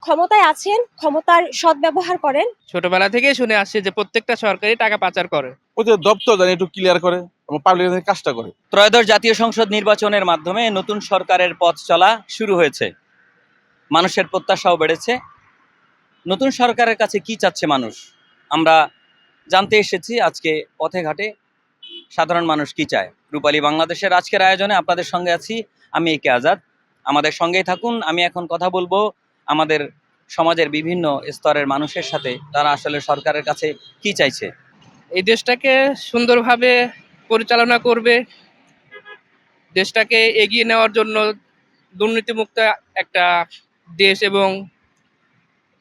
ক্ষমতায় আছেন, ক্ষমতার সদ্ব্যবহার করেন। ছোটবেলা থেকেই শুনে আসছে যে প্রত্যেকটা সরকারি টাকা পাচার করে। ওদের দপ্তর জানি একটু ক্লিয়ার করে এবং পাবলিক কাজটা করে। ত্রয়োদশ জাতীয় সংসদ নির্বাচনের মাধ্যমে নতুন সরকারের পথ চলা শুরু হয়েছে। মানুষের প্রত্যাশাও বেড়েছে। নতুন সরকারের কাছে কি চাচ্ছে মানুষ আমরা জানতে এসেছি আজকে পথে ঘাটে। সাধারণ মানুষ কি চায় রূপালী বাংলাদেশের আজকের আয়োজনে আপনাদের সঙ্গে আছি আমি একে আজাদ। আমাদের সঙ্গেই থাকুন। আমি এখন কথা বলবো আমাদের সমাজের বিভিন্ন স্তরের মানুষের সাথে, তারা আসলে সরকারের কাছে কি চাইছে। এই দেশটাকে সুন্দরভাবে পরিচালনা করবে, দেশটাকে এগিয়ে নেওয়ার জন্য দুর্নীতিমুক্ত একটা দেশ এবং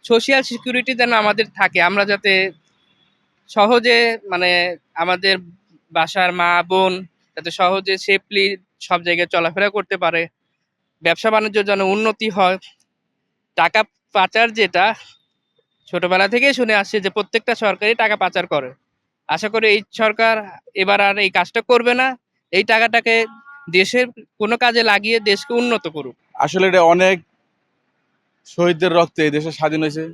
সোশিয়াল সিকিউরিটি যেন আমাদের থাকে, আমরা যাতে সহজে মানে আমাদের বাসার মা বোন যাতে সহজে সেফলি সব জায়গায় চলাফেরা করতে পারে, ব্যবসা বাণিজ্য যেন উন্নতি হয়। টাকা পাচার যেটা ছোটবেলা থেকেই শুনে আসছে যে প্রত্যেকটা সরকারি টাকা পাচার করে। আশা করি এই সরকার এবার আর এই কাজটা করবে না, এই টাকাটাকে দেশের কোনো কাজে লাগিয়ে দেশকে উন্নত করুক। আসলে এটা অনেক শহীদদের রক্তে এই দেশে স্বাধীন হয়েছে।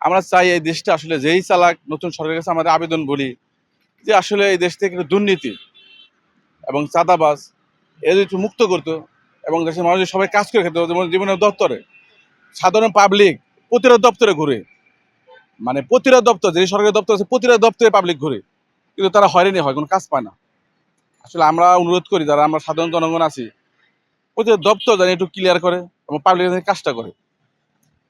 আমরা চাই এই দেশটা আসলে যেই চালাক, নতুন সরকারের কাছে আমাদের আবেদন বলি যে আসলে এই দেশ থেকে দুর্নীতি এবং চাঁদাবাজ এদের একটু মুক্ত করতো এবং দেশের মানুষের সবাই কাজ করে খেতে হতো। যেমন জীবনের দপ্তরে সাধারণ পাবলিক প্রতিটা দপ্তরে ঘুরে, মানে প্রতিটা দপ্তর যে সরকারি দপ্তর আছে প্রতিটা দপ্তরে পাবলিক ঘুরে, কিন্তু তারা হয়রানি হয়, কোনো কাজ পায় না। আসলে আমরা অনুরোধ করি যারা আমরা সাধারণ জনগণ আছি, প্রতিটা দপ্তর জানি একটু ক্লিয়ার করে এবং পাবলিক কাজটা করে।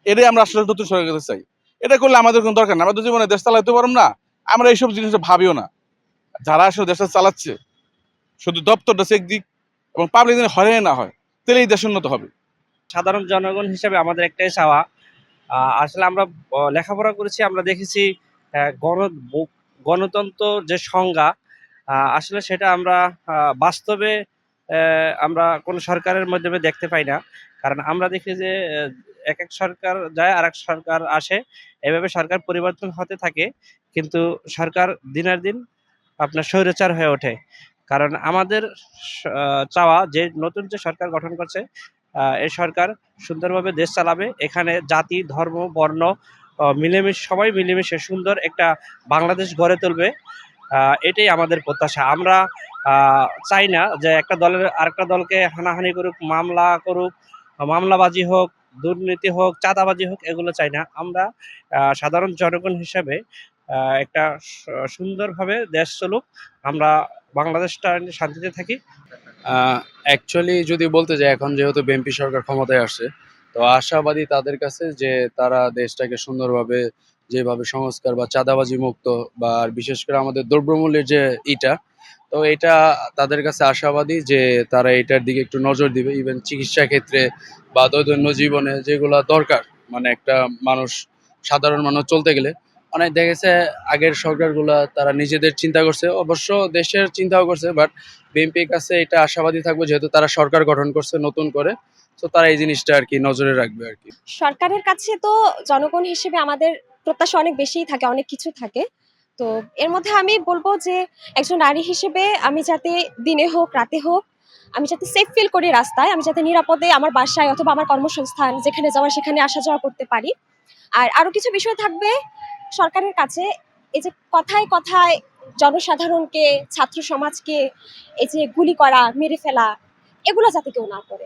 এটাই আমরা আসলে নতুন সরকারের কাছে চাই। এটা করলে আমাদের কোনো দরকার না, আমাদের জীবনে দেশ চালাতে পারবো না, আমরা এইসব জিনিসটা ভাবিও না। যারা আসলে দেশটা চালাচ্ছে শুধু দপ্তরটা চেক দিক এবং পাবলিক যেন হয়রানি না হয়, তাহলে এই দেশ উন্নত হবে। সাধারণ জনগণ হিসেবে আমাদের একটাই চাওয়া, আসলে আমরা লেখাপড়া করেছি, আমরা দেখেছি গণ গণতন্ত্র যে সংজ্ঞা, আসলে সেটা আমরা বাস্তবে আমরা কোনো সরকারের মাধ্যমে দেখতে পাই না। কারণ আমরা দেখি যে এক এক সরকার যায় আর এক সরকার আসে, এভাবে সরকার পরিবর্তন হতে থাকে, কিন্তু সরকার দিনের দিন আপনার স্বৈরাচার হয়ে ওঠে। কারণ আমাদের চাওয়া যে নতুন যে সরকার গঠন করছে, এই সরকার সুন্দরভাবে দেশ চালাবে, এখানে জাতি ধর্ম বর্ণ মিলেমিশে সবাই মিলেমিশে সুন্দর একটা বাংলাদেশ গড়ে তুলবে। এটাই আমাদের প্রত্যাশা। আমরা চাই না যে একটা দলের আরেকটা দলকে হানাহানি করুক, মামলা করুক, মামলাবাজি হোক, দুর্নীতি হোক, চাঁদাবাজি হোক, এগুলো চাই না। আমরা সাধারণ জনগণ হিসেবে একটা সুন্দরভাবে দেশ চলুক, আমরা বাংলাদেশটা শান্তিতে থাকি। অ্যাকচুয়ালি যদি বলতে যাই, এখন যেহেতু বিএনপি সরকার ক্ষমতায় আসছে, তো আশাবাদী তাদের কাছে যে তারা দেশটাকে সুন্দরভাবে যেভাবে সংস্কার বা চাঁদাবাজি মুক্ত বা আর বিশেষ করে আমাদের দ্রব্যমূল্যের যে ইটা, তো এটা তাদের কাছে আশাবাদী যে তারা এটার দিকে একটু নজর দিবে। ইভেন চিকিৎসা ক্ষেত্রে বা দৈনন্দিন জীবনে যেগুলো দরকার, মানে একটা মানুষ সাধারণ মানুষ চলতে গেলে অনেক দেখেছে আগের সরকারগুলা তারা নিজেদের চিন্তা করছে, অবশ্য দেশের চিন্তাও করছে, বাট বিএনপির কাছে এটা আশাবাদী থাকবে যেহেতু তারা সরকার গঠন করছে নতুন করে, তো তারা এই জিনিসটা আর কি নজরে রাখবে আর কি। সরকারের কাছে তো জনগণ হিসেবে আমাদের প্রত্যাশা অনেক বেশিই থাকে, অনেক কিছু থাকে। তো এর মধ্যে আমি বলবো যে একজন নারী হিসেবে আমি যাতে দিনে হোক রাতে হোক আমি যাতে সেফ ফিল করি রাস্তায়, আমি যাতে নিরাপদে আমার বাসায় অথবা আমার কর্মসংস্থান যেখানে যাওয়ার সেখানে আসা যাওয়া করতে পারি। আর আরো কিছু বিষয় থাকবে সরকারের কাছে, এই যে কথায় কথায় জনসাধারণকে, ছাত্র সমাজকে এই যে গুলি করা, মেরে ফেলা, এগুলো যাতে কেউ না করে।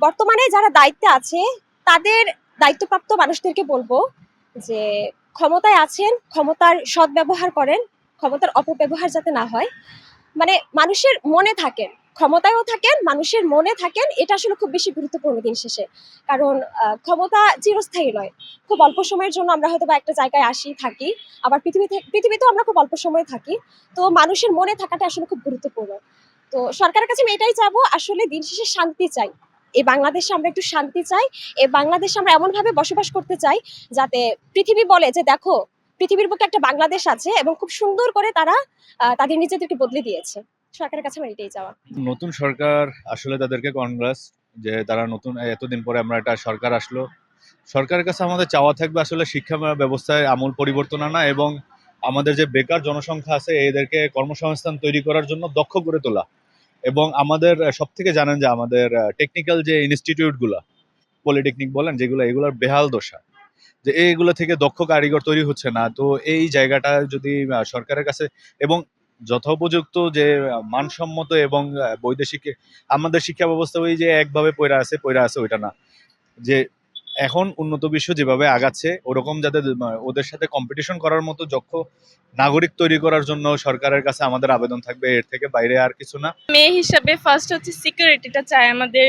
বর্তমানে যারা দায়িত্বে আছে তাদের দায়িত্বপ্রাপ্ত মানুষদেরকে বলবো যে ক্ষমতায় আছেন, ক্ষমতার সদ্ব্যবহার করেন, ক্ষমতার অপব্যবহার যাতে না হয়। মানে মানুষের মনে থাকেন, ক্ষমতায়ও থাকেন, মানুষের মনে থাকেন, এটা আসলে খুব বেশি গুরুত্বপূর্ণ দিন শেষে। কারণ ক্ষমতা চিরস্থায়ী নয়, খুব অল্প সময়ের জন্য আমরা হয়তো বা একটা জায়গায় আসি থাকি, আবার পৃথিবীতেও আমরা খুব অল্প সময় থাকি। তো মানুষের মনে থাকাটা আসলে খুব গুরুত্বপূর্ণ। তো সরকারের কাছে আমি এটাই চাবো, আসলে দিন শেষে শান্তি চাই। এই বাংলাদেশে আমরা একটু শান্তি চাই, এই বাংলাদেশে আমরা এমনভাবে বসবাস করতে চাই যাতে পৃথিবী বলে যে দেখো পৃথিবীর বুকে একটা বাংলাদেশ আছে, এবং খুব সুন্দর করে তারা তাদের নিজেদেরকে বদলে দিয়েছে। সরকারের কাছে আমার এটাই চাওয়া। নতুন সরকার আসলে তাদেরকে কনগ্রাস যে তারা নতুন এতদিন পরে আমরা একটা সরকার আসলো। সরকারের কাছে আমাদের চাওয়া থাকবে আসলে শিক্ষা ব্যবস্থায় আমূল পরিবর্তন আনা এবং আমাদের যে বেকার জনসংখ্যা আছে এদেরকে কর্মসংস্থান তৈরি করার জন্য দক্ষ করে তোলা। এবং আমাদের সব থেকে জানেন যে আমাদের টেকনিক্যাল যে ইনস্টিটিউটগুলো পলিটেকনিক বলেন যেগুলো, এগুলোর বেহাল দশা, যে এইগুলো থেকে দক্ষ কারিগর তৈরি হচ্ছে না। তো এই জায়গাটা যদি সরকারের কাছে এবং যথোপযুক্ত যে মানসম্মত এবং বৈদেশিক, আমাদের শিক্ষা ব্যবস্থা ওই যে একভাবে পইরা আছে ওইটা না, যে এখন উন্নত বিশ্ব যেভাবে আগাচ্ছে ওরকম যাতে ওদের সাথে কম্পিটিশন করার মতো দক্ষ নাগরিক তৈরি করার জন্য সরকারের কাছে আমাদের আবেদন থাকবে, এর থেকে বাইরে আর কিছু না। মেয়ে হিসাবে ফার্স্ট হচ্ছে সিকিউরিটিটা চাই আমাদের,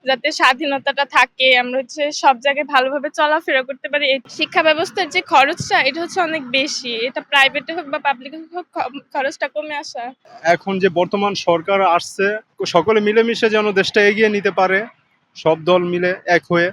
যাতে স্বাধীনতাটা থাকে, আমরা হচ্ছে সব জায়গায় ভালোভাবে চলাফেরা করতে পারি। এই শিক্ষা ব্যবস্থার যে খরচটা এটা হচ্ছে অনেক বেশি, এটা প্রাইভেটে হোক বা পাবলিকে হোক খরচটা কমে আসা। এখন যে বর্তমান সরকার আসছে সকলে মিলেমিশে যেন দেশটা এগিয়ে নিতে পারে, সব দল মিলে এক হয়ে